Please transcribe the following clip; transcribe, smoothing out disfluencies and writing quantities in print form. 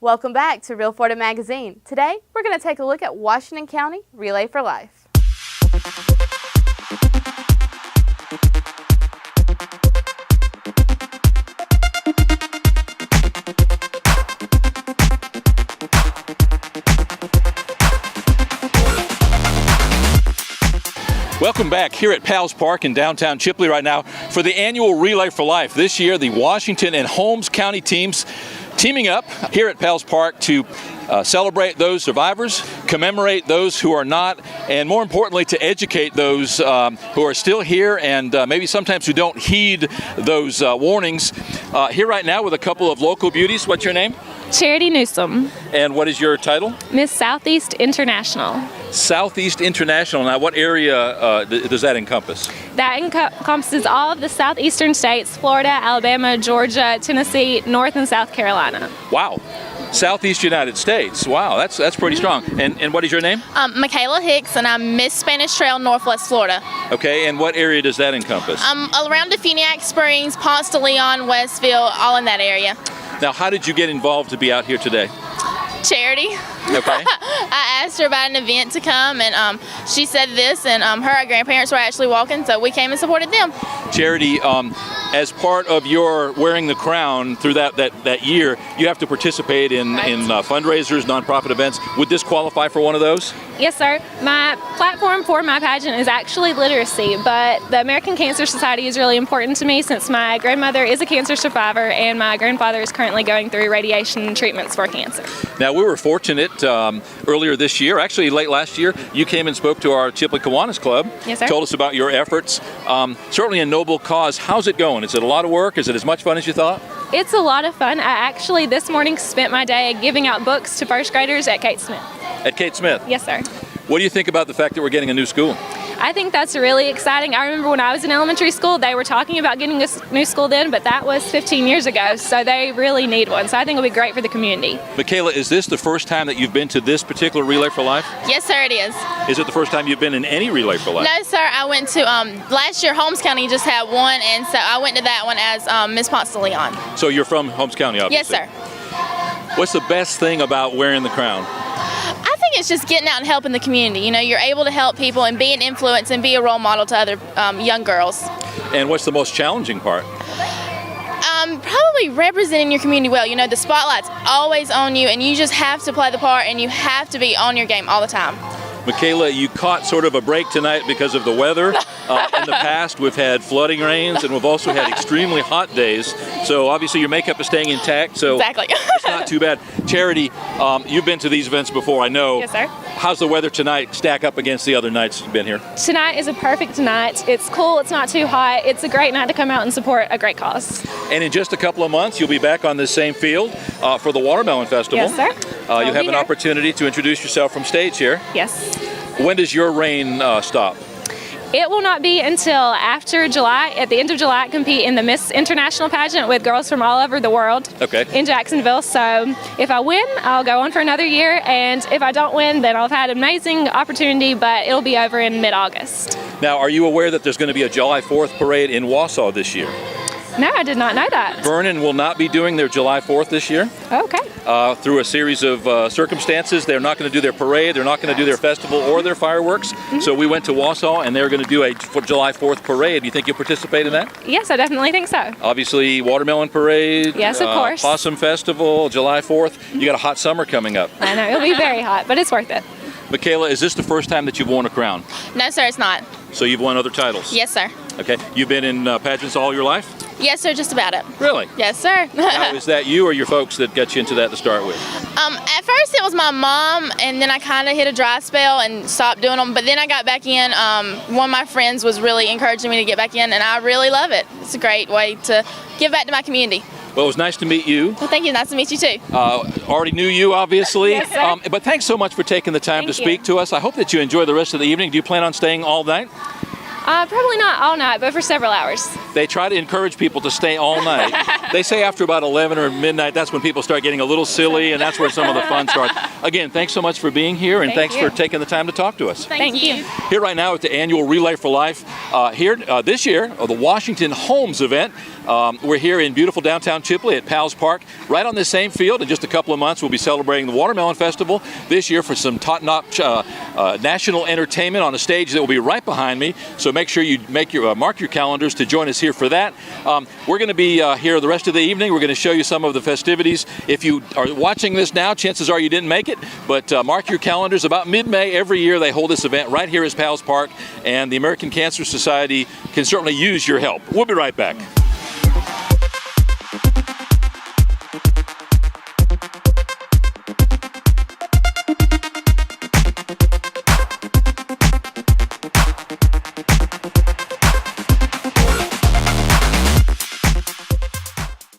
Welcome back to Real Florida Magazine. Today, we're going to take a look at Washington County Relay for Life. Welcome back here at Pals Park in downtown Chipley right now for the annual Relay for Life. This year, the Washington and Holmes County teams teaming up here at Pals Park to celebrate those survivors, commemorate those who are not, and more importantly, to educate those who are still here and maybe sometimes who don't heed those warnings. Here right now with a couple of local beauties. What's your name? Charity Newsom. And what is your title? Miss Southeast International. Southeast International. Now, what area does that encompass? That encompasses all of the southeastern states: Florida, Alabama, Georgia, Tennessee, North and South Carolina. Wow. Southeast United States. Wow, that's pretty strong. And what is your name? Michaela Hicks, and I'm Miss Spanish Trail, Northwest Florida. Okay, and what area does that encompass? Around Defuniak Springs, Ponce de Leon, Westville, all in that area. Now, how did you get involved to be out here today? Charity. Okay. I asked her about an event to come, and she said this, and her grandparents were actually walking, so we came and supported them. Charity, as part of your wearing the crown through that year, you have to participate in fundraisers, nonprofit events. Would this qualify for one of those? Yes, sir. My platform for my pageant is actually literacy, but the American Cancer Society is really important to me since my grandmother is a cancer survivor and my grandfather is currently going through radiation treatments for cancer. Now, we were fortunate earlier this year, actually late last year, you came and spoke to our Chipley Kiwanis Club. Yes, sir. Told us about your efforts. Certainly a noble cause. How's it going? Is it a lot of work? Is it as much fun as you thought? It's a lot of fun. I actually this morning spent my day giving out books to first graders at Kate Smith. At Kate Smith? Yes, sir. What do you think about the fact that we're getting a new school? I think that's really exciting. I remember when I was in elementary school, they were talking about getting a new school then, but that was 15 years ago, so they really need one. So I think it'll be great for the community. Michaela, is this the first time that you've been to this particular Relay for Life? Yes, sir, it is. Is it the first time you've been in any Relay for Life? No, sir, I went to, last year Holmes County just had one, and so I went to that one as Miss Ponce de Leon. So you're from Holmes County, obviously? Yes, sir. What's the best thing about wearing the crown? I think it's just getting out and helping the community. You know, you're able to help people and be an influence and be a role model to other young girls. And what's the most challenging part? Probably representing your community well. You know, the spotlight's always on you, and you just have to play the part, and you have to be on your game all the time. Michaela, you caught sort of a break tonight because of the weather. In the past, we've had flooding rains, and we've also had extremely hot days. So obviously your makeup is staying intact, so exactly. It's not too bad. Charity, you've been to these events before, I know. Yes, sir. How's the weather tonight stack up against the other nights you've been here? Tonight is a perfect night. It's cool, it's not too hot. It's a great night to come out and support a great cause. And in just a couple of months, you'll be back on this same field for the Watermelon Festival. Yes, sir. You'll have an opportunity to introduce yourself from stage here. Yes. When does your reign stop? It will not be until after July. At the end of July, I compete in the Miss International pageant with girls from all over the world in Jacksonville. So if I win, I'll go on for another year. And if I don't win, then I'll have had an amazing opportunity, but it'll be over in mid-August. Now, are you aware that there's going to be a July 4th parade in Wausau this year? No, I did not know that. Vernon will not be doing their July 4th this year. Okay. Through a series of circumstances, they're not going to do their parade, they're not going to do their festival or their fireworks. Mm-hmm. So we went to Wausau, and they're going to do a July 4th parade. Do you think you'll participate in that? Yes, I definitely think so. Obviously, Watermelon Parade. Yes, of course. Possum Festival, July 4th. You got a hot summer coming up. I know, it'll be very hot, but it's worth it. Michaela, is this the first time that you've worn a crown? No, sir, it's not. So you've won other titles? Yes, sir. Okay. You've been in pageants all your life? Yes, sir, just about it. Really? Yes, sir. Now, is that you or your folks that got you into that to start with? At first it was my mom, and then I kind of hit a dry spell and stopped doing them, but then I got back in. One of my friends was really encouraging me to get back in, and I really love it. It's a great way to give back to my community. Well, it was nice to meet you. Well, thank you. Nice to meet you, too. Already knew you, obviously. Yes, sir. But thanks so much for taking the time to speak to us. I hope that you enjoy the rest of the evening. Do you plan on staying all night? Probably not all night, but for several hours. They try to encourage people to stay all night. They say after about 11 or midnight, that's when people start getting a little silly, and that's where some of the fun starts. Again, thanks so much for being here, and thanks for taking the time to talk to us. Thank you. Here right now at the annual Relay for Life, this year, the Washington Holmes event. We're here in beautiful downtown Chipley at Powell's Park, right on this same field. In just a couple of months, we'll be celebrating the Watermelon Festival this year for some top-notch national entertainment on a stage that will be right behind me. So make sure you mark your calendars to join us here for that. We're going to be here the rest of the evening. We're going to show you some of the festivities. If you are watching this now, chances are you didn't make it, but mark your calendars. About mid-May every year they hold this event right here at Powell's Park, and the American Cancer Society can certainly use your help. We'll be right back.